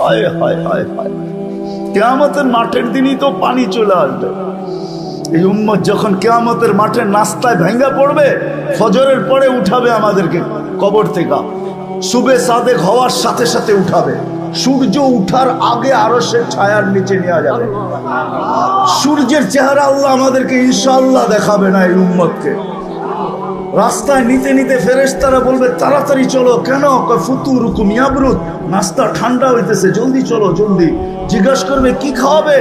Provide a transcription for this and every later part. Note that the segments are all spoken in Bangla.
হায় হায় হায় হায়, কিয়ামতের মাঠের দিনই তো পানি চলে আসবে। এই উম্মত যখন কিয়ামতের মাঠের নাস্তায় ভেঙ্গা পড়বে, ফজরের পরে উঠাবে আমাদেরকে কবর থেকে, সুবে সাদেক হওয়ার সাথে সাথে উঠাবে, সূর্য উঠার আগে আরশের ছায়ার নিচে নেওয়া যাবে। সূর্যের চেহারা আল্লাহ আমাদেরকে ইনশাআল্লাহ দেখাবে না এই উম্মতকে। রাস্তায় নিতে নিতে ফেরেশতারা বলবে তাড়াতাড়ি চলো। কেন? ফুতুরুকুম ইয়াবরুদ, নাস্তা ঠান্ডা হইতেছে, জলদি চলো জলদি। জিজ্ঞাসা করবে কি খাওয়াবে?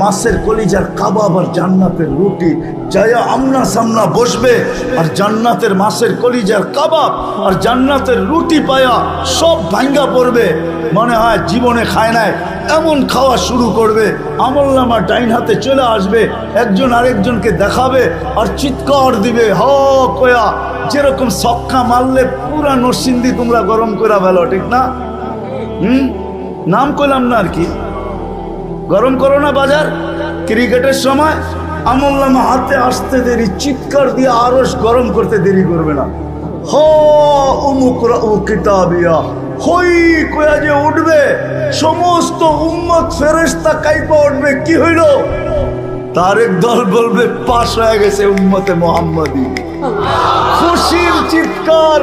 মাছের কলিজার কাবাব আর জান্নাতের রুটি। যাইয়া আমনা সামনা বসবে, আর জান্নাতের মাছের কলিজার কাবাব আর জান্নাতের রুটি পায়া সব ভাঙ্গা পড়বে, মনে হয় জীবনে খায় নাই এমন খাওয়া শুরু করবে। আমলনামা ডাইন হাতে চলে আসবে, একজন আরেকজনকে দেখাবে আর চিৎকার দিবে হ কয়া, যেরকম সক্কা মারলে পুরা নরসিংদী তোমরা গরম করে ফেলো, ঠিক না? নাম কইলাম না আর কি, গরম করো না বাজার। ক্রিকেটের সময় আমলনামা হাতে আসতে দেরি, চিৎকার দিয়ে আরশ গরম করতে দেরি করবে না। হ উমুকরা ও কিতাবিয়া, হই কয়া যে উঠবে, সমস্ত উম্মত ফেরেশতা কাইপা উঠবে। কি হইল? তার এক দল বলবে পাশ হয়ে গেছে উম্মতে মুহাম্মাদি। খুশির চিৎকার,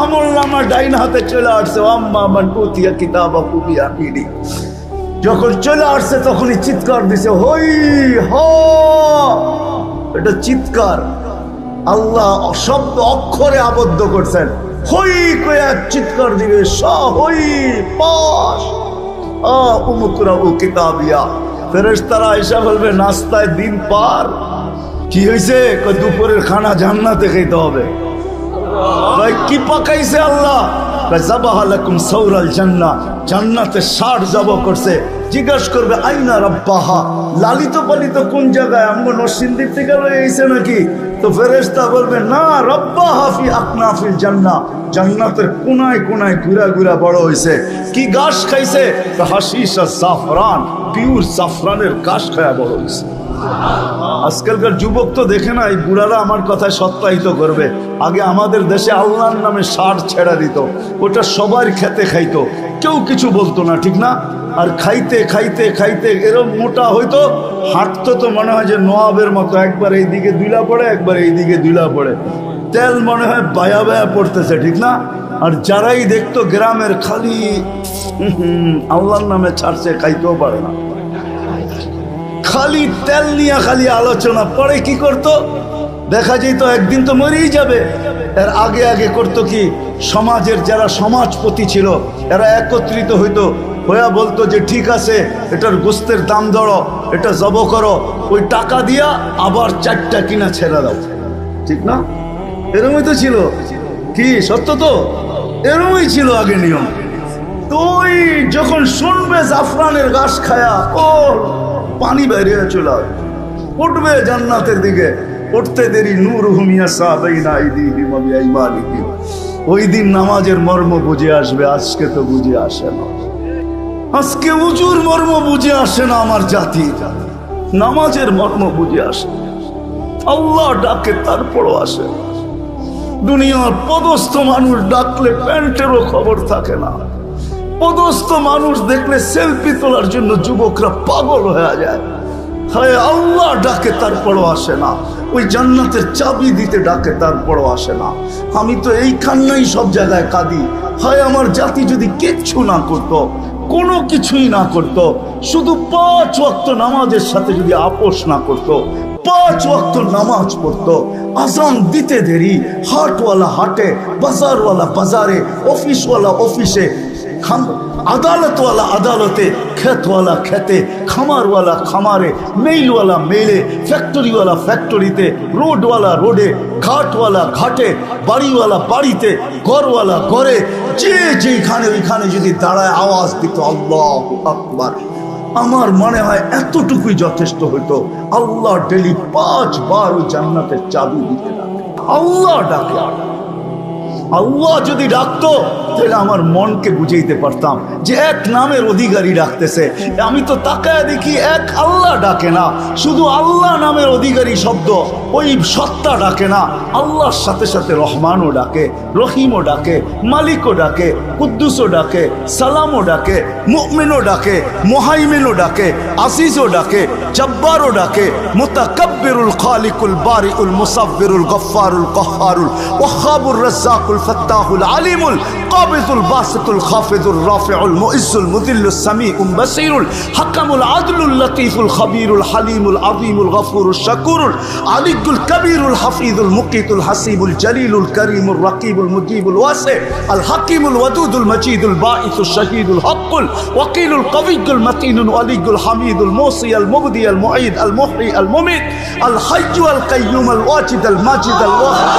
আমলনামা ডাইন হাতে চলে আসছে। আম্মা মান উতিয়া কিতাবাহু বিয়ামিনি, যখন চলে আসছে তখনই চিৎকার দিছে হই হ। এটা চিৎকার আল্লাহ শব্দ অক্ষরে আবদ্ধ করছেন। হই কয়া চিৎকার দিবে হই পাশ উমুকরা ও কিতাবিয়া। ফেরেশতারা আয়েশা বলবে নাস্তায় দিন পার। কি হয়েছে? দুপুরের খানা জান্নাতে খেতে হবে। কি পাকাইছে আল্লাহ? জান্নাতে ষাট জব করছে। জিজ্ঞাসা করবে আইনা রব্বাহা, লালিত পালিত কোন জায়গায়? আমগো নরসিংদীর থেকে লইছে নাকি? তো ফেরেশতা বলবে না, রব্বাহা ফি আকনাফিল জান্নাহ, জান্নাতের কোনায় কোনায় ঘুরা ঘুরা বড় হইছে। কি ঘাস খাইছে? হাশিশ আর জাফরান, পিওর জাফরানের ঘাস খায়া বড় হইছে। আজকালকার যুবক তো দেখে না, এই বুড়ারা আমার কথায় সত্যায়িত করবে। আগে আমাদের দেশে আল্লাহর নামে ষাট ছেড়া দিত, ওটা সবার খেতে খাইতো, কেউ কিছু বলতো না, ঠিক না? আর খাইতে খাইতে খাইতে এরকম মোটা হইতো, হাঁটতো তো মনে হয় যে নওয়াবের মতো, একবার এইদিকে দুইলা পড়ে একবার এইদিকে দুইলা পড়ে, তেল মনে হয় বায়া বায়া পড়তেছে, ঠিক না? আর যারাই দেখতো গ্রামের খালি আল্লাহর নামে ছাড়ছে, খাইতেও পারে না, খালি তেল নিয়ে খালি আলোচনা। পরে কি করত? দেখা যেত একদিন তো মরেই যাবে। এর আগে আগে করতো কি, সমাজের যারা সমাজপতি ছিল এরা একত্রিত হইতো, হইয়া বলতো যে ঠিক আছে এটার গোস্তের দাম ধরো, এটা জব করো, ওই টাকা দিয়া আবার চারটা কিনা ছেড়ে দাও, ঠিক না? এরমই তো ছিল। কি সত্য তো? এরমই ছিল আগে নিয়ম। তুই যখন শুনবে জাফরানের ঘাস খায়া, ও পানি বাইরে চলে উঠবে জান্নাতের দিকে। উঠতে দেরি নূর হুমিয়া সাহাবাইনা আইদিহিম ওয়া বিআইমানিহিম। ওই দিন নামাজের মর্ম বুঝে আসবে, আজকে তো বুঝে আসে না। আজকে উজুর মর্ম বুঝে আসে না আমার জাতি, নামাজের মর্ম বুঝে আসে। আল্লাহ ডাকে তারপরও আসে। দুনিয়ার পদস্থ মানুষ ডাকলে প্যান্টেরও খবর থাকে না। পদস্থ মানুষ দেখলে সেলফি তোলার জন্য যুবকরা পাগল হয়ে যায়। হায় আল্লাহ ডাকে তারপরও আসে না। ওই জান্নাতের চাবি দিতে ডাকে তারপরও আসে না। আমি তো এই কান্নাই সব জায়গায় কাঁদি। হায় আমার জাতি যদি কিচ্ছু না করতো, কোনো কিছুই না করতো, শুধু 5 ওয়াক্ত নামাজের সাথে যদি আপোষ না করতো, 5 ওয়াক্ত নামাজ পড়তো, আজান দিতে দেরি, হাটওয়ালা হাটে, বাজারওয়ালা বাজারে, অফিসওয়ালা অফিসে, আদালতওয়ালা আদালতে, খেতওয়ালা খেতে, খামারওয়ালা খামারে, মেইলওয়ালা মেইলে, ফ্যাক্টরিওয়ালা ফ্যাক্টরিতে, রোডওয়ালা রোডে, ঘাটওয়ালা ঘাটে, বাড়িওয়ালা বাড়িতে, ঘরওয়ালা ঘরে, যে যেখানে ওইখানে যদি দাঁড়ায় আওয়াজ দিত আল্লাহু আকবার, আমার মনে হয় এতটুকুই যথেষ্ট হইতো। আল্লাহ ডেলি 5 বার ওই জান্নাতের চাবি দিতে ডাকে। আল্লাহ ডাকে, আল্লাহ যদি ডাকতো তাহলে আমার মনকে বুঝাইতে পারতাম যে এক নামের অধিকারী ডাকতেছে। আমি তো তাকায় দেখি এক আল্লাহ ডাকে না, শুধু আল্লাহ নামের অধিকারী শব্দ, ওই সত্তা ডাকে না। আল্লাহর সাথে সাথে রহমানও ডাকে, রহিমও ডাকে, মালিকও ডাকে, কুদ্দুসও ডাকে, সালামও ডাকে, মুমিনও ডাকে, মুহাইমিনও ডাকে, আসিজও ডাকে, জব্বারও ডাকে, মুতাকাব্বিরুল খালিকুল বারিউল মুসাব্বিরুল গফফারুল কহ্হারুল ওয়াহ্হাবুর রাজ্জাকুল ফাত্তাহুল আলিমুল কাবিজুল বাসিতুল খাফিজুর রাফিউল মুইজ্জুল মুযিল্লুস সামিউল বাসীরুল হাকামুল আদলুল লতীফুল খবীরুল হালিমুল আযীমুল গফুরুশ শাকুরুল আলিয়ুল কবীরুল হাফিজুল মুকিতুল হাসিবুল জলিলুল করিমুল রাকিবুল মুজিবুল ওয়াসি আল হাকিমুল ওয়াদুদুল মজিদুল বাঈসুশ শাহীদুল হকুল ওয়াকিলুল কবিয়ুল মতিনুল ওয়ালিয়ুল হামিদুল মুসি আল মুবদি আল মুঈদ আল মুহয়ি আল মুমিত আল হাইয়্যু আল কাইয়্যুম আল ওয়াজিদ আল মাজিদ আল ওয়াহিদ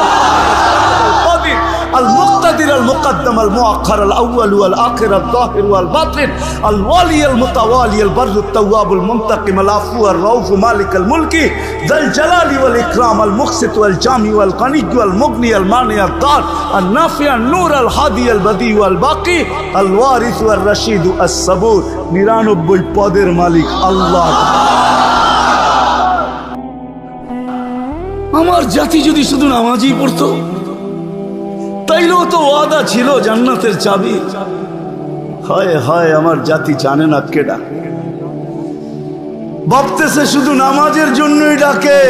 المقتدر المقدم المؤخر الأول والآخر الظاهر والباطن الوالي المتوالي البر التواب المنتقم العفو الرؤوف مالك الملك ذا الجلال والإكرام المقسط والجامع والغني والمغني المانع الضار النافع النور الهادي البديع والباقي الوارث والرشيد الصبور 99 পদের মালিক আল্লাহ। আমার জাতি যদি শুধু নামাজই পড়তো তাইলেও তো ওয়াদা ছিল জান্নাতের চাবি। হায় হায়, আমার জাতি জানে না কেডা, ভাবতেছে শুধু নামাজের জন্যই ডাকে।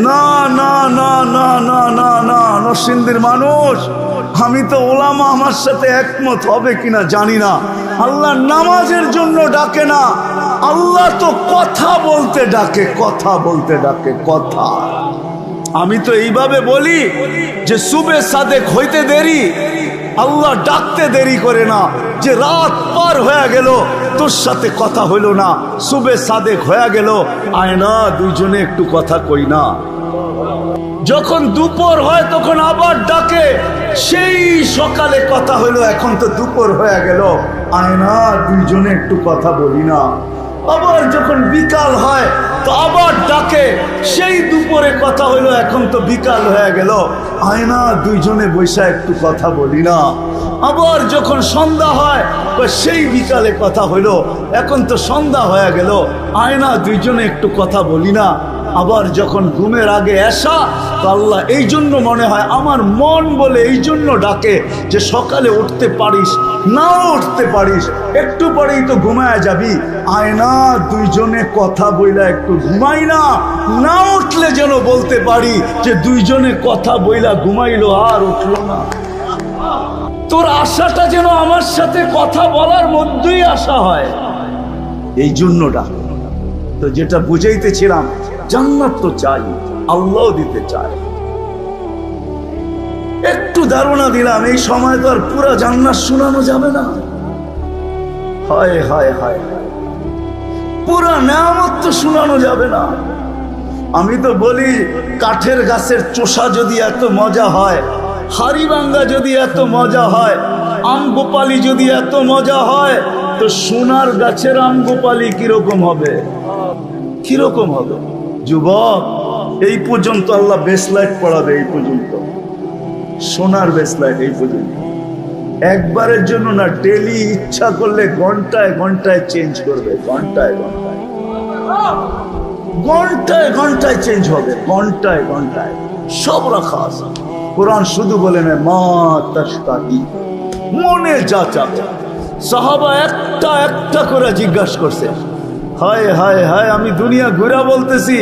না না না না না না না, নরসিংদীর মানুষ, আমি তো ওলামা আমার সাথে একমত হবে কিনা জানি না, আল্লাহ নামাজের জন্য ডাকে না, আল্লাহ তো কথা বলতে ডাকে, কথা বলতে ডাকে, কথা। আমি তো এইভাবে বলি যে সুবে সাদেক হইতে দেরি, আল্লাহ ডাকতে দেরি করে না। যে রাত পার হয়ে গেল তোর সাথে কথা হইল না, সুবে সাদেক হয়ে গেল, আয় না দুইজনে একটু কথা কই না। যখন দুপুর হয় তখন আবার ডাকে, সেই সকালে কথা হইল, এখন তো দুপুর হয়ে গেল, আয় না দুইজনে একটু কথা বলি না। আবার যখন বিকাল হয় তো আবার ডাকে, সেই দুপুরে কথা হইলো, এখন তো বিকাল হয়ে গেল, আয় না দুইজনে বৈশা একটু কথা বলি না। আবার যখন সন্ধ্যা হয় সেই বিকালে কথা হইলো, এখন তো সন্ধ্যা হয়ে গেল, আয় না দুইজনে একটু কথা বলি না। আবার যখন ঘুমের আগে এসা, তো আল্লাহ এই জন্য মনে হয় আমার মন বলে এই জন্য ডাকে যে সকালে উঠতে পারিস নাও উঠতে পারিস, একটু পরেই তো ঘুমায় যাবি, আয় না দুইজনে কথা বইলা একটু ঘুমাই না। না উঠলে যেন বলতে পারি যে দুইজনে কথা বইলা ঘুমাইলো আর উঠলো না। তোর আশাটা যেন আমার সাথে কথা বলার মধ্যেই আশা হয়, এই জন্য ডাক। তো যেটা বুঝাইতেছিলাম, জান্নাত তো চাই, আল্লাহ দিতে চায়। একটু ধারণা দিলাম, এই সময় তো আর পুরা জান্নাত শোনানো যাবে না। হায় হায় হায়, পুরা নেয়ামত তো শোনানো যাবে না। আমি তো বলি কাঠের গাছের চোষা যদি এত মজা হয়, হাড়িভাঙ্গা যদি এত মজা হয়, আম গোপালি যদি এত মজা হয়, তো সোনার গাছের আম গোপালি কিরকম হবে, কিরকম হবে? যুবক, এই পর্যন্ত আল্লাহ বেসলাইট পড়াবে, এই পর্যন্ত সোনার বেসলাইট, এই পর্যন্ত একবারের জন্য না, ডেলি ইচ্ছা করলে ঘন্টায় ঘন্টায় চেঞ্জ করবে, ঘন্টায় ঘন্টায়, ঘন্টায় ঘন্টায় চেঞ্জ হবে, ঘন্টায় ঘন্টায় সব রাখা আছে। কোরআন শুধু বলে না, মা তাশতাহি, মনে যা চাবে। সাহাবা একটা একটা করে জিজ্ঞাসা করছে, হায় হায় হায়, আমি দুনিয়া ঘুরা বলতেছি,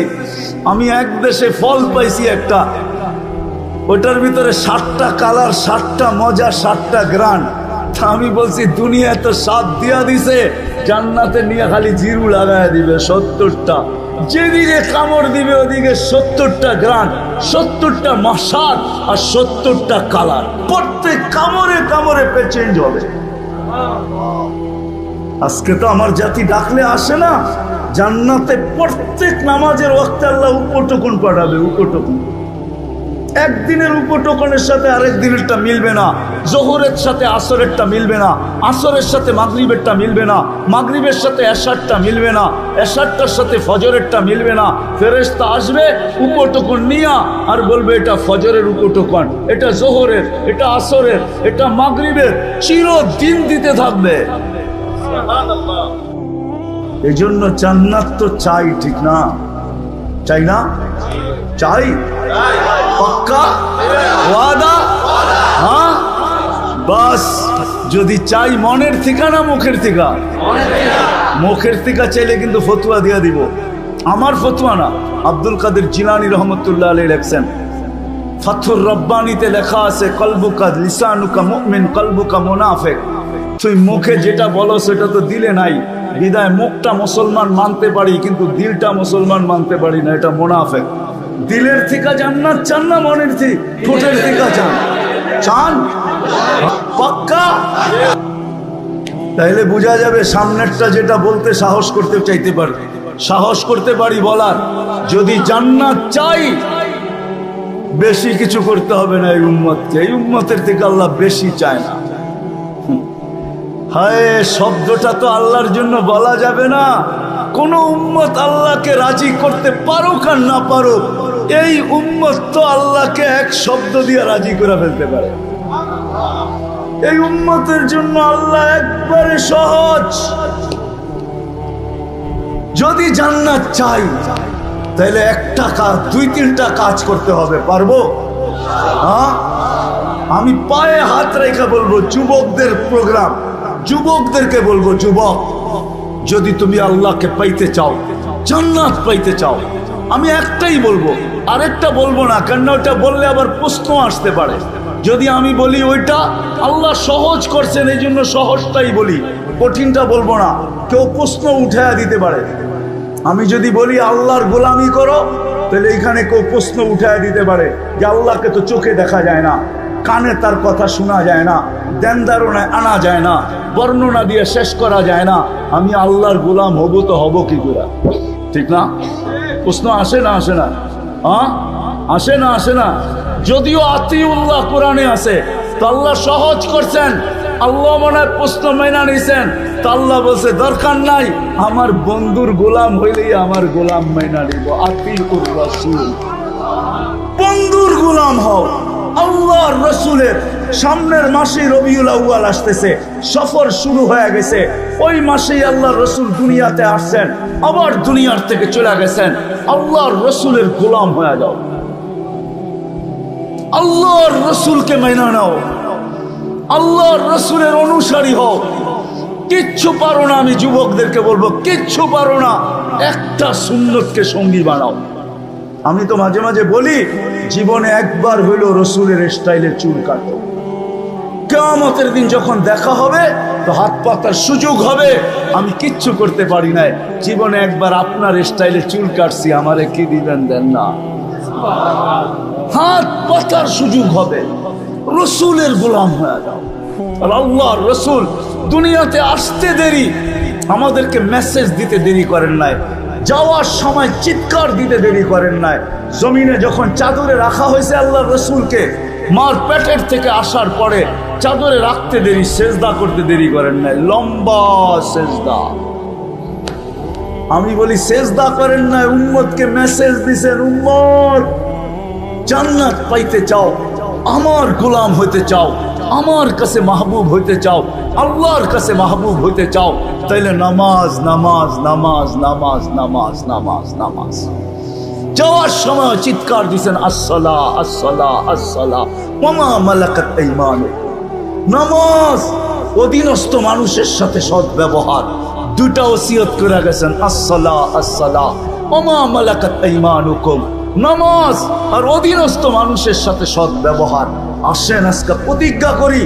আমি এক দেশে ফল পাইছি একটা, ওটার ভিতরে 60টা কালার, 60টা মজা, 60টা গ্রান। তা আমি বলছি দুনিয়া তো স্বাদ দিয়া দিছে, জান্নাতে নিয়ে খালি জিরু লাগায় দিবে 70টা, যেদিকে কামড় দিবে ওদিকে 70টা গ্রান, 70টা মশাদ আর 70টা কালার, প্রত্যেক কামড়ে কামড়ে চেঞ্জ হবে। আজকে তো আমার জাতি ডাকলে আসে না। জান্নাতে প্রত্যেক নামাজের ওয়াক্তে আল্লাহ উপটোকন পাঠাবে, উপটোকন। একদিনের উপটোকনের সাথে আরেক দিনেরটা মিলবে না। জোহরের সাথে আসরেরটা মিলবে না, আসরের সাথে মাগরিবেরটা মিলবে না, মাগরিবের সাথে এশারটা মিলবে না, এশারটার সাথে ফজরেরটা মিলবে না। ফেরেশতা আসবে উপটকন নিয়া আর বলবে এটা ফজরের উপটকন, এটা জোহরের, এটা আসরের, এটা মাগরিবের, চিরদিন দিতে থাকবে। এই জন্য জান্নাত তো চাই, ঠিক না? চাই না? চাই, পাক্কা ওয়াদা। হ্যাঁ, বাস যদি চাই মনের থেকে না মুখের থেকে? মুখের থেকে চাইলে কিন্তু ফতুয়া দিয়া দিব। আমার ফতুয়া না, আব্দুল কাদের জিলানী রহমতুল্লাহ আলাইহি লেখছেন, ফাথুর রব্বানিতে লেখা আছে, কলবুকা লিসানুকা মুমিন কলবুকা মুনাফিক। তুই মুখে যেটা বলো সেটা তো দিলে নাই, বিদায় মুখটা মুসলমান মানতে পারি কিন্তু দিলটা মুসলমান মানতে পারি না, এটা মুনাফিক। দিলের থেকে জান্নাত চান না মনের থেকে? ঠোঁটের থেকে চান? চান পাক্কা? তাইলে বোঝা যাবে সামনেরটা যেটা বলতে সাহস করতে চাইতে পারি, সাহস করতে পারি বলার। যদি জান্নাত চাই বেশি কিছু করতে হবে না এই উম্মতকে, এই উম্মতের থেকে আল্লাহ বেশি চায় না। হায়, শব্দটা তো আল্লাহর জন্য বলা যাবে না। কোন উম্মত আল্লাহকে রাজি করতে পারুক আর না পারুক, এই উম্মত তো আল্লাহকে এক শব্দ দিয়ে রাজি করে ফেলতে পারে। এই উম্মতের জন্য আল্লাহ একবারে সহজ। যদি জান্নাত চাই তাহলে একটা কাজ, দুই তিনটা কাজ করতে হবে। পারবো? হ্যাঁ, আমি পায়ে হাত রেখে বলবো, যুবকদের প্রোগ্রাম, যুবকদেরকে বলবো, যুবক যদি তুমি আল্লাহকে পাইতে চাও, জান্নাত পাইতে চাও, আমি একটাই বলবো, আরেকটা বলবো না, কেন ওটা বললে আবার প্রশ্ন আসতে পারে। যদি আমি বলি ওইটা আল্লাহ সহজ করছেন এই জন্য সহজটাই বলি, কঠিনটা বলবো না, কেউ প্রশ্ন উঠায়া দিতে পারে। আমি যদি বলি আল্লাহর গোলামি করো, তাহলে এখানে কেউ প্রশ্ন উঠায়া দিতে পারে যে আল্লাহকে তো চোখে দেখা যায় না, কানে তার কথা শোনা যায় না, দেনদারণায় আনা যায় না, বর্ণনা দিয়ে শেষ করা যায় না, আমি আল্লাহর গোলাম হব তো হব কি করে? ঠিক না? প্রশ্ন আসে না? আসে না? হ্যাঁ, আসে না? আসে না? যদিও আতিউল্লাহ কোরআনে আছে, তো আল্লাহ সহজ করছেন। আল্লাহ মনে হয় প্রশ্ন মেনা নিছেন, তো আল্লাহ বলছে দরকার নাই, আমার বন্ধুর গোলাম হইলেই আমার গোলাম মেনা নিব। আতিউর রাসূল, বন্ধুর গোলাম হও। আল্লাহর রসুলের সামনের মাসে রবিউল আউয়াল আসতেছে, সফর শুরু হয়ে গেছে। ওই মাসেই আল্লাহর রসুল দুনিয়াতে আসছেন, আবার দুনিয়ার থেকে চলে গেছেন। আল্লাহর রসুলের গোলাম হয়ে যাও, আল্লাহর রসুলকে মেনে নাও, আল্লাহর রসুলের অনুসারী হও। কিচ্ছু পারো না, আমি যুবকদেরকে বলবো, কিচ্ছু পারো না, একটা সুন্নতকে সঙ্গী বানাও। আমি তো মাঝে মাঝে বলি, জীবনে একবার হইল রসুলের স্টাইলে চুল কাটো। কিয়ামতের দিন যখন দেখা হবে তো হাত পাতার সুযোগ হবে, আমি কিচ্ছু করতে পারি নাই, জীবনে একবার আপনার স্টাইলে চুল কাটছি, আমারে কি দিবেন? দেন না। হাত পাতার সুযোগ হবে, রসুলের গোলাম হয়ে যাও। আর আল্লাহর রসুল দুনিয়াতে আসতে দেরি, আমাদেরকে মেসেজ দিতে দেরি করেন নাই, যাওয়ার সময় চিৎকার দিতে দেরি করেন নাই। জমিনে যখন চাদরে রাখা হয়েছে আল্লাহর রসুলকে, মার পেটের থেকে আসার পরে চাদরে রাখতে দেরি, সেজদা করতে দেরি করেন নাই, লম্বা সেজদা। আমি বলি সেজদা করেন নাই, উম্মতকে মেসেজ দিছেন, উম্মত জান্নাত পাইতে চাও, আমার গোলাম হইতে চাও, আমার কাছে মাহবুব হইতে চাও, আল্লাহর কাছে মাহবুব হইতে চাও, তাইলে নামাজ নামাজ নামাজ নামাজ নামাজ নামাজ নামাজ। যাওয়ার সময় চিৎকার দিছেন, আসসালাহ আসসালাহ আসসালাহ ওয়া মা মালাকাত আইমানুকুম। নামাজ, অধীনস্থ মানুষের সাথে সৎ ব্যবহার, দুটা ওসিয়ত করে গেছেন, আসসালাহ আসসালাহ ওয়া মা মালাকাত আইমানুকুম। নামাজ আর অধীনস্থ মানুষের সাথে সৎ ব্যবহার। আসেন আজকে প্রতিজ্ঞা করি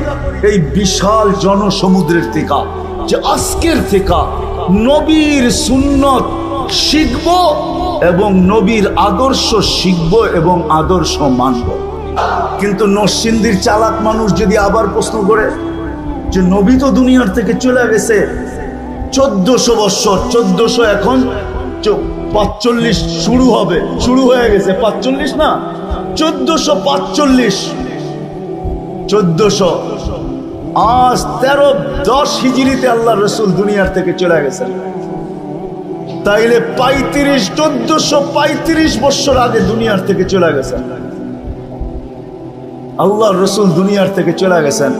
এই বিশাল জনসমুদ্রের থেকে, যে আজকের থেকে নবীর সুন্নত শিখব এবং নবীর আদর্শ শিখব এবং আদর্শ মানব। কিন্তু নরসিংদীর চালাক মানুষ যদি আবার প্রশ্ন করে যে নবী তো দুনিয়ার থেকে চলে গেছে 1400 বৎসর, 1400 এখন 45 শুরু হবে, শুরু হয়ে গেছে 45 না 1445, 1400 আজ 1310 হিজরিতে আল্লাহ রসুল দুনিয়ার থেকে চলে গেছেন। তাইলে 1435 বছর আগে দুনিয়ার থেকে চলে গেছেন। আল্লাহ রসুল দুনিয়ার থেকে চলে গেছেন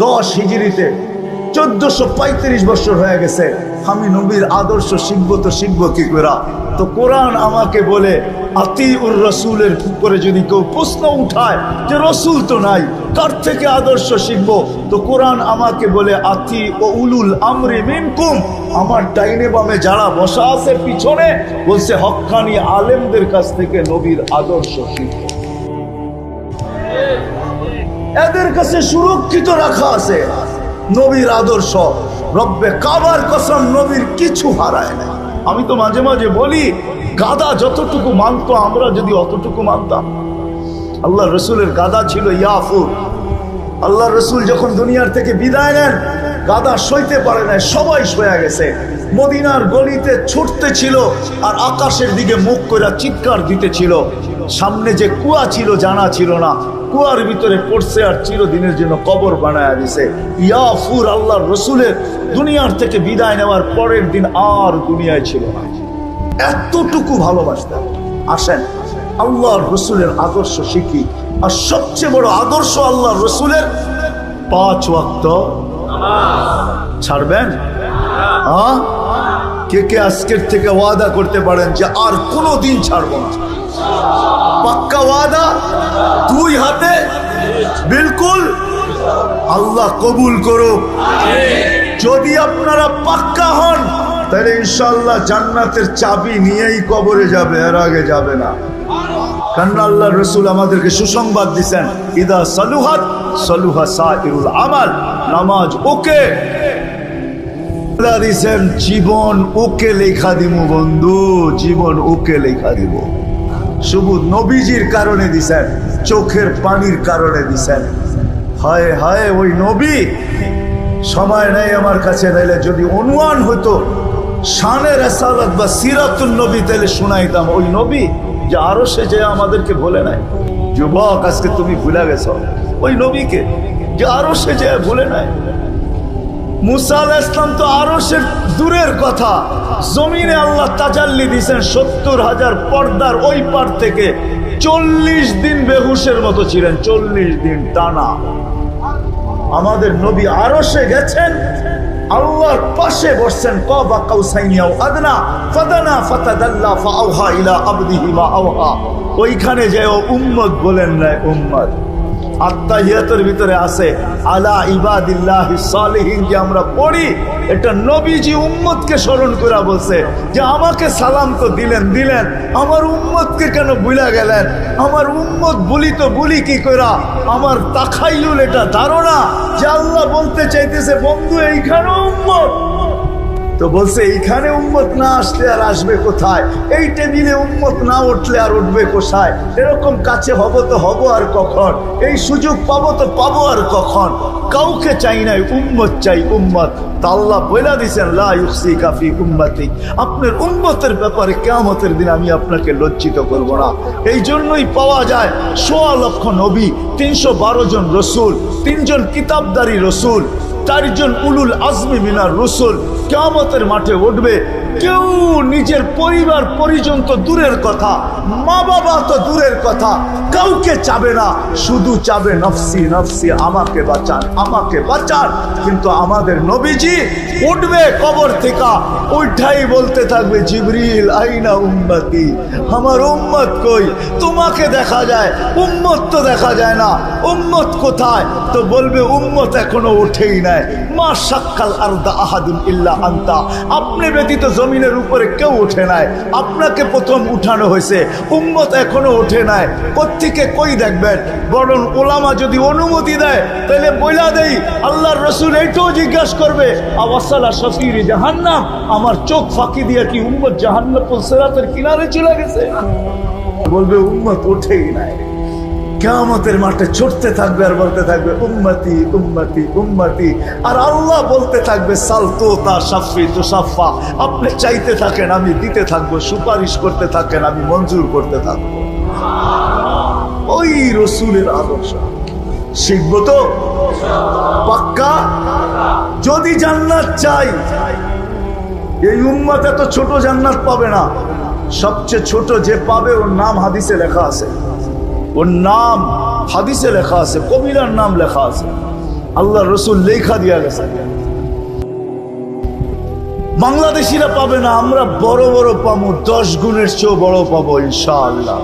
10 হিজরিতে, 1435 বছর হয়ে গেছে। আমি নবীর আদর্শ শিখবো তো শিখবো কি করে? তো কোরআন আমাকে বলে আতিউর রসুলের উপরে যদি কেউ প্রশ্ন উঠায় যে রসুল তো নাই, কার থেকে আদর্শ শিখবো? তো কোরআন আমাকে বলে আতি ও উলুল আমরি মিনকুম, আমার ডাইনে বামে যারা বসা আছে পিছনে, বলছে হক্কানি আলেমদের কাছ থেকে নবীর আদর্শ শিখবো। এদের কাছে সুরক্ষিত রাখা আছে নবীর আদর্শ। রব্বে কাবার কসম, নবীর কিছু হারায় না। আমি তো মাঝে মাঝে বলি, গাদা যতটুকু মানতো আমরা যদি অতটুকু মানতাম। আল্লাহ রসুলের গাদা ছিল ইয়াফুর। আল্লাহ রসুল যখন দুনিয়ার থেকে বিদায় নেন, গাদা সইতে পারে না, সবাই সয়ে গেছে। মদিনার গলিতে ছুটতে ছিল আর আকাশের দিকে মুখ করে চিৎকার দিতেছিল। সামনে যে কুয়া ছিল জানা ছিল না, কুয়ার ভিতরে পড়ছে আর চিরদিনের জন্য কবর বানায় দিছে। ইয়াফুর আল্লাহ রসুলের দুনিয়ার থেকে বিদায় নেওয়ার পরের দিন আর দুনিয়ায় ছিল না। এতটুকু ভালোবাসতেন। আসেন আল্লাহর রসুলের আদর্শ শিখি। আর সবচেয়ে বড় আদর্শ আল্লাহ রসুলের 5 ওয়াক্ত ছাড়বেন। হ্যাঁ, কে কে আজকের থেকে ওয়াদা করতে পারেন যে আর কোনো দিন ছাড়ব না? পাক্কা ওয়াদা, 2 হাতে বিলকুল। আল্লাহ কবুল করুক। যদি আপনারা পাক্কা হন তাহলে ইনশাআল্লাহ জান্নাতের চাবি নিয়েই কবরে যাবে, এর আগে যাবে না। কারণ আল্লাহ রসুল আমাদেরকে সুসংবাদ দিচ্ছেন, ইদা সালুহাত সালুহা সাইরুল আমাল। নামাজ ওকে দিছেন, জীবন ওকে লেখা দিব বন্ধু, জীবন ওকে লেখা দিব। শুধু নবীজির কারণে দিছেন, চোখের পানির কারণে দিছেন। হায় হায় ওই নবী, সময় নেই আমার কাছে, নাইলে যদি অনুমান হতো শানে রাসালাত বা সিরাতুন নবী তাহলে শোনাইতাম। ওই নবী যে আরো সে যে আমাদেরকে বলে নাই। যুবক, আজকে তুমি ভুলে গেছো ওই নবীকে যে আরো সে যে বলে নাই। মুসা আলাইহিস সালাম তো আরো সে দূরের কথা, জমিনে আল্লাহ তাজাল্লি দিয়েছেন। 70,000 পর্দার ওই পার থেকে 40 দিন বেহুশের মতো ছিলেন, 40 দিন টানা। আমাদের নবী আরশে গেছেন, আল্লাহর পাশে বসছেন। কাবা কাউসাইনি আও আদনা ফাদানা ফাতাদাল্লা ফাআওহা ইলা আবদিহি মা আওহা। ওইখানে যে উম্মত বলেন না, উম্মত আত্তাহিয়াতের ভিতরে আছে আলা ইবাদিল্লাহিস সালিহিন যে আমরা পড়ি, এটা নবীজি উম্মতকে স্মরণ করে বলছে যে আমাকে সালাম তো দিলেন, আমার উম্মতকে কেন ভুলে গেলেন? আমার উম্মত বলি তো বলি কি কইরা? আমার তাখাইয়ুল এটা ধারণা যে আল্লাহ বলতে চাইতেছে বন্ধু এইখানেও উম্মত। তো বলছে এইখানে উম্মত না আসলে আর আসবে কোথায়? এই টেবিলে উম্মত না উঠলে আর উঠবে কোথায়? এরকম কাছে হব তো হব আর কখন? এই সুযোগ পাবো তো পাবো আর কখন? কাউকে চাই নাই, উম্মত চাই, উম্মত। তা আল্লাহ বলে দিয়েছেন লা ইউসিকা ফি উম্মতি, আপনার উম্মতের ব্যাপারে কিয়ামতের দিন আমি আপনাকে লজ্জিত করব না। এই জন্যই পাওয়া যায় ১৬ লক্ষ নবী, ৩১২ জন রসুল, ৩ জন কিতাবদারি রসুল, 4 জন উলুল আজমি মিনার রসুল কিয়ামতের মাঠে উঠবে। কেউ নিজের পরিবার পরিজন তো দূরের কথা, মা বাবা তো দূরের কথা, কাউকে চাবে না, শুধু চাবে নফসি নফসি, আমাকে বাঁচান, আমাকে বাঁচান। কিন্তু আমাদের নবীজি উঠবে কবর থেকে, উঠাই বলতে থাকবে জিবরিল আইনা উম্মতি, আমার উম্মত কই? তোমাকে দেখা যায়, উম্মত তো দেখা যায় না, উম্মত কোথায়? তো বলবে উম্মত এখনো ওঠেই নাই। মা সাক্কাল আরদা আহাদুন ইল্লা আনতা, আপনি ব্যতীত জমিনের উপরে কেউ ওঠে নাই, আপনাকে প্রথম উঠানো হয়েছে, উম্মত এখনো ওঠে নাই। কোত্থেকে কই দেখবেন? বরং ওলামা যদি অনুমতি দেয় তাহলে বইলা দেই, আল্লাহর রসুল এইটাও জিজ্ঞাসা করবে আওয়াসালা শফির জাহান্নাম, আমার চোখ ফাঁকি দিয়া কি উম্মত জাহান্নাম সিরাতের কিনারে চলে গেছে? বলবে উম্মত ওঠেই নাই। কিয়ামতের মাঠে ছুটতে থাকবে আর বলতে থাকবে উম্মতি উম্মতি উম্মতি। আর আল্লাহ বলতে থাকবে সালতোতা শাফি তুসাফা, আপনি চাইতে থাকেন আমি দিতে থাকবো, সুপারিশ করতে থাকেন আমি মঞ্জুর করতে থাকবো। ওই রসুলের আদর্শ শিখবো তো পাক্কা? যদি জান্নাত চাই, এই উম্মত এত ছোট জান্নাত পাবে না। সবচেয়ে ছোট যে পাবে ওর নাম হাদিসে লেখা আছে, ওর নাম হাদিসে লেখা আছে, কবিরার নাম লেখা আছে, আল্লাহ রসুল লেখা দিয়া গেছে। বাংলাদেশিরা পাবে না, আমরা বড় বড় পাবো, 10 গুণের চেয়েও বড় পাবো ইনশাআল্লাহ।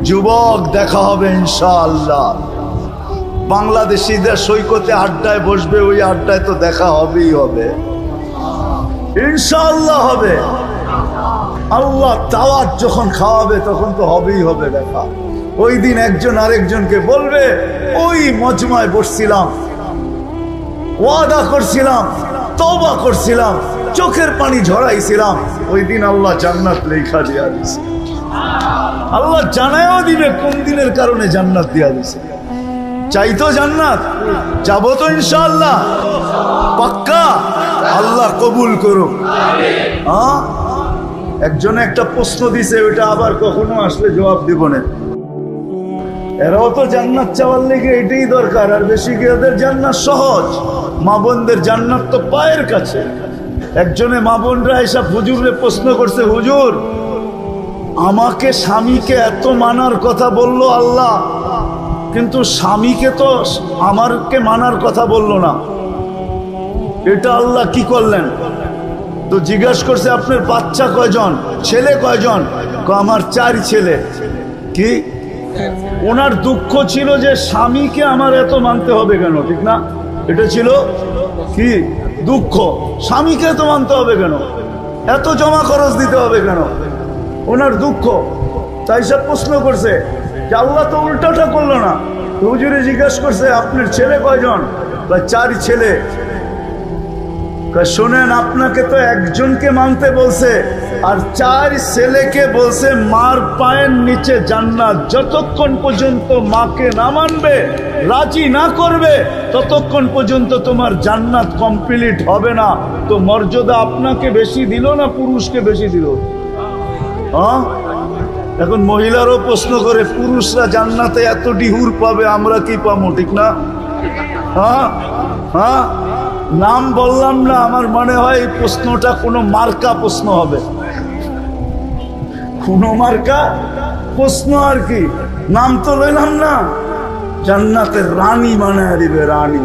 যুবক, দেখা হবে ইনশাআল্লাহ। বাংলাদেশিদের সৈকতে আড্ডায় বসবে, ওই আড্ডায় তো দেখা হবেই হবে ইনশাআল্লাহ, হবে। আল্লাহ দাওয়াত যখন খাওয়াবে তখন তো হবেই হবে দেখা। ওই দিন একজন আরেকজনকে বলবে, ওই মজমায় বসছিলাম, ওয়াদা করছিলাম, তওবা করছিলাম, চোখের পানি ঝরাইছিলাম, ওই দিন আল্লাহ জান্নাত লেখা দিয়া দিছে। আল্লাহ জানায়ও দিবে কোন দিনের কারণে জান্নাত দিয়া দিছে। চাইতো জান্নাত, যাবো তো ইনশাআল্লাহ, পাক্কা? আল্লাহ কবুল করুক। হ্যাঁ, একজনে একটা প্রশ্ন দিছে, ওইটা আবার কখনো আসলে জবাব দিব না। এরাও তো জান্নাত চাওয়ার লেগে এটাই দরকার, আর বেশি কি ওদের জান্নাত সহজ? মা বোনদের জান্নাত তো পায়ের কাছে। একজনে মা বোনরা এসব হুজুরে প্রশ্ন করছে, হুজুর আমাকে স্বামীকে এত মানার কথা বললো আল্লাহ, কিন্তু স্বামীকে তো আমারকে মানার কথা বললো না, এটা আল্লাহ কি করলেন? তো জিজ্ঞাসা করছে, আপনার বাচ্চা কয়জন, ছেলে কয়জন? আমার 4 ছেলে। কি? ওনার দুঃখ ছিল যে স্বামীকে আমার এত মানতে হবে কেন, ঠিক না? এটা ছিল কি দুঃখ, স্বামীকে এত মানতে হবে কেন, এত জমা খরচ দিতে হবে কেন, ওনার দুঃখ। তাই সব প্রশ্ন করছে যে আল্লাহ তো উল্টাটা করলো না। হুজুরে জিজ্ঞাসা করছে, আপনার ছেলে কয়জন? 4 ছেলে। শোনেন, আপনাকে তো একজনকে মানতে বলছে, আর 4 ছেলেকে বলছে মার পায়ের নিচে জান্নাত। যতক্ষণ পর্যন্ত মাকে না মানবে, রাজি না করবে, ততক্ষণ পর্যন্ত তোমার জান্নাত কমপ্লিট হবে না। তো মর্যাদা আপনাকে বেশি দিল না পুরুষকে বেশি দিল? হ্যাঁ, এখন মহিলারও প্রশ্ন করে, পুরুষরা জান্নাতে এত ডিহুর পাবে, আমরা কি পাবো, ঠিক না? হ্যাঁ হ্যাঁ, নাম বললাম না, আমার মনে হয় এই প্রশ্নটা কোনো মার্কা প্রশ্ন হবে, কোনো মার্কা প্রশ্ন আর কি। নাম তো লইলাম না, জান্নাতের রানী বানায় দিবে, রানী।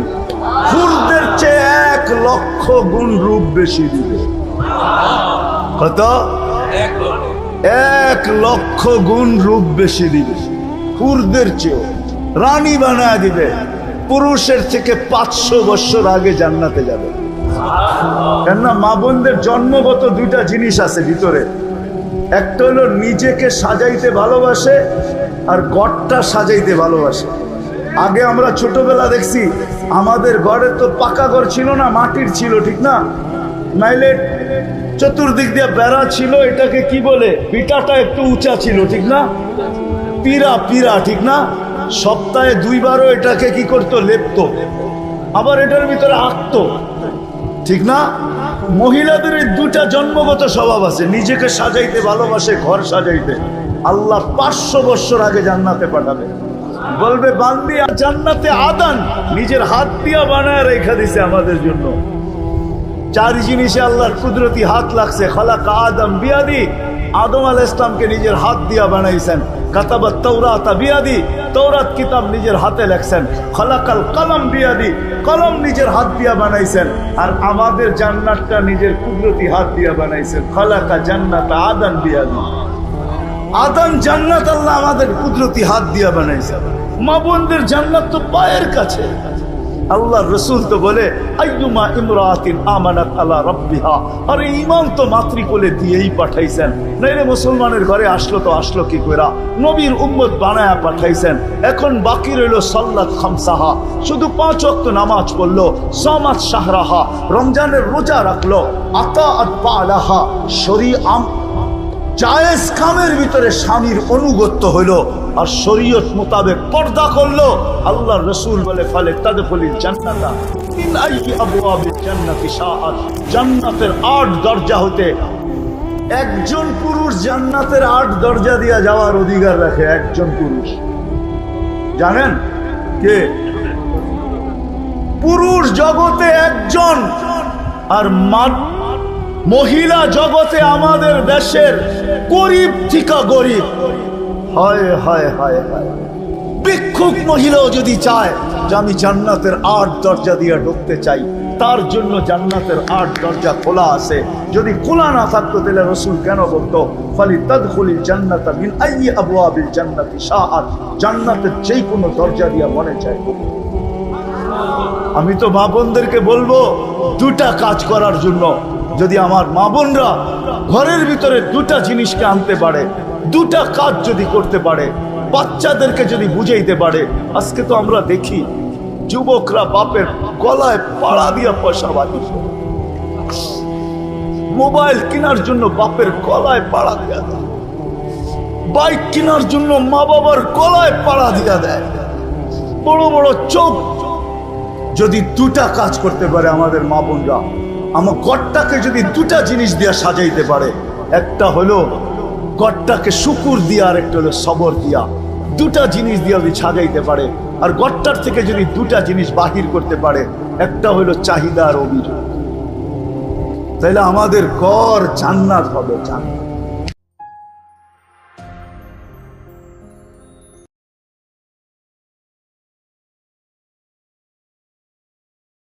হুরদের চেয়ে 1 লক্ষ গুণ রূপ বেশি দিবে। কত? 1 লক্ষ গুণ রূপ বেশি দিবে, হুরদের চেয়ে রানী বানায় দিবে। পুরুষের থেকে 500 বছর আগে জান্নাতে যাবে। কেননা মা বোনদের জন্মগত 2টা জিনিস আছে ভিতরে, একটা হলো নিজেকে সাজাইতে ভালোবাসে, আর ঘরটা সাজাইতে ভালোবাসে। আগে আমরা ছোটবেলা দেখছি, আমাদের ঘরে তো পাকা ঘর ছিল না, মাটির ছিল, ঠিক না? নাইলে চতুর্দিক দিয়ে বেড়া ছিল, এটাকে কি বলে, পিটাটা একটু উঁচা ছিল, ঠিক না? পিরা, পিরা, ঠিক না? সপ্তাহে 2 বারও এটাকে কি করতো, লেপতো, আবার এটার ভিতরে আঁকতো, ঠিক না? মহিলাদের এই 2টা জন্মগত স্বভাব আছে, নিজেকে সাজাইতে ভালোবাসে, ঘর সাজাইতে। আল্লাহ 500 বছর আগে জান্নাতে পাঠাবে, বলবে বান্দি জান্নাতে আদান নিজের হাত দিয়া বানায় রেখা দিছে আমাদের জন্য। 4 জিনিসে আল্লাহর কুদরতি হাত লাগছে। খালাকা আদম বিয়াদি, আদম আলাইহিস সালামকে নিজের হাত দিয়া বানাইছেন। কাতাবাত তাওরাতা বিয়াদি, তাওরাত কিতাব নিজের হাতে লেখছেন। খালাকাল কলম বিয়াদি, কলম নিজের হাত দিয়া বানাইছেন। আর আমাদের জান্নাতটা নিজের কুদরতি হাত দিয়া বানাইছেন। খালাকা জান্নাতা আদম বিয়াদি, আদম জান্নাত আল্লাহ আমাদের কুদরতি হাত দিয়া বানাইছেন। মা বোনদের জান্নাত তো পায়ের কাছে। আল্লাহ রসুল তো বলে, আইয়ুমা ইমরাতিন আমানাত আলা রাব্বিহা, আরে ঈমান তো মাতৃকোলে দিয়েই পাঠাইছেন, নাইলে মুসলমানের ঘরে আসলো তো আসলো কি কইরা? নবীর উম্মত বানায়া পাঠাইছেন। এখন বাকি রইল সাল্লাত খামসাহা, শুধু 5 ওয়াক্ত নামাজ পড়লো, সামাত শাহরাহা, রমজানের রোজা রাখলো, আতাআত বালাহা, শরীআত জায়েজ কামের ভিতরে স্বামীর অনুগত্য হইল, আর শরীয়ত মোতাবেক পর্দা করলো। আল্লাহ রসুল বলে, ফলে তাদখুলিল জান্নাতা মিন আইয়ি আবওয়াবিল জান্নাতি শাআত, জান্নাতের 8 দরজা হতে একজন পুরুষ জান্নাতের 8 দরজা দিয়া যাওয়ার অধিকার রাখে। একজন পুরুষ, জানেন কে? পুরুষ জগতে একজন, আর মহিলা জগতে আমাদের দেশের গরিব থেকে গরিব। হায় হায় হায় হায়, ভিক্ষুক মহিলাও যদি চায় যে আমি জান্নাতের ৮ দরজা দিয়ে ঢুকতে চাই, তার জন্য জান্নাতের ৮ দরজা খোলা আছে। যদি খোলা না থাকতো তাহলে রাসূল কেন বলতো ফালি তাদখুলিল জান্নাতা মিন আইয়ি আবওয়াবিল জান্নাতি শাআত, জান্নাতের যে কোনো দরজা দিয়ে মনে চায়। আমি তো মা বোনদেরকে বলবো দুটা কাজ করার জন্য। যদি আমার মা বোনরা ঘরের ভিতরে দুটা জিনিসকে আনতে পারে, দুটা কাজ যদি করতে পারে, বাচ্চাদেরকে যদি বুঝাইতে পারে। আজকে তো আমরা দেখি যুবকরা বাপের গলায় পাড়া দিয়া পয়সা বাঁধিয়ে, মোবাইল কেনার জন্য বাপের গলায় পাড়া দিয়া দেয়, বাইক কেনার জন্য মা বাবার গলায় পাড়া দিয়া দেয়, বড় বড় চোখ। যদি দুটা কাজ করতে পারে আমাদের মা বোনরা, আমার ঘরটাকে যদি দুটা জিনিস দিয়া সাজাইতে পারে, একটা হলো ঘরটাকে শুকুর দিয়া, আর একটা হলো সবর দিয়া, দুটা জিনিস দিয়া যদি সাজাইতে পারে, আর ঘরটার থেকে যদি দুটা জিনিস বাহির করতে পারে, একটা হলো চাহিদা আর অভিযোগ, তাহলে আমাদের ঘর জান্নাত হবে। জান্নাত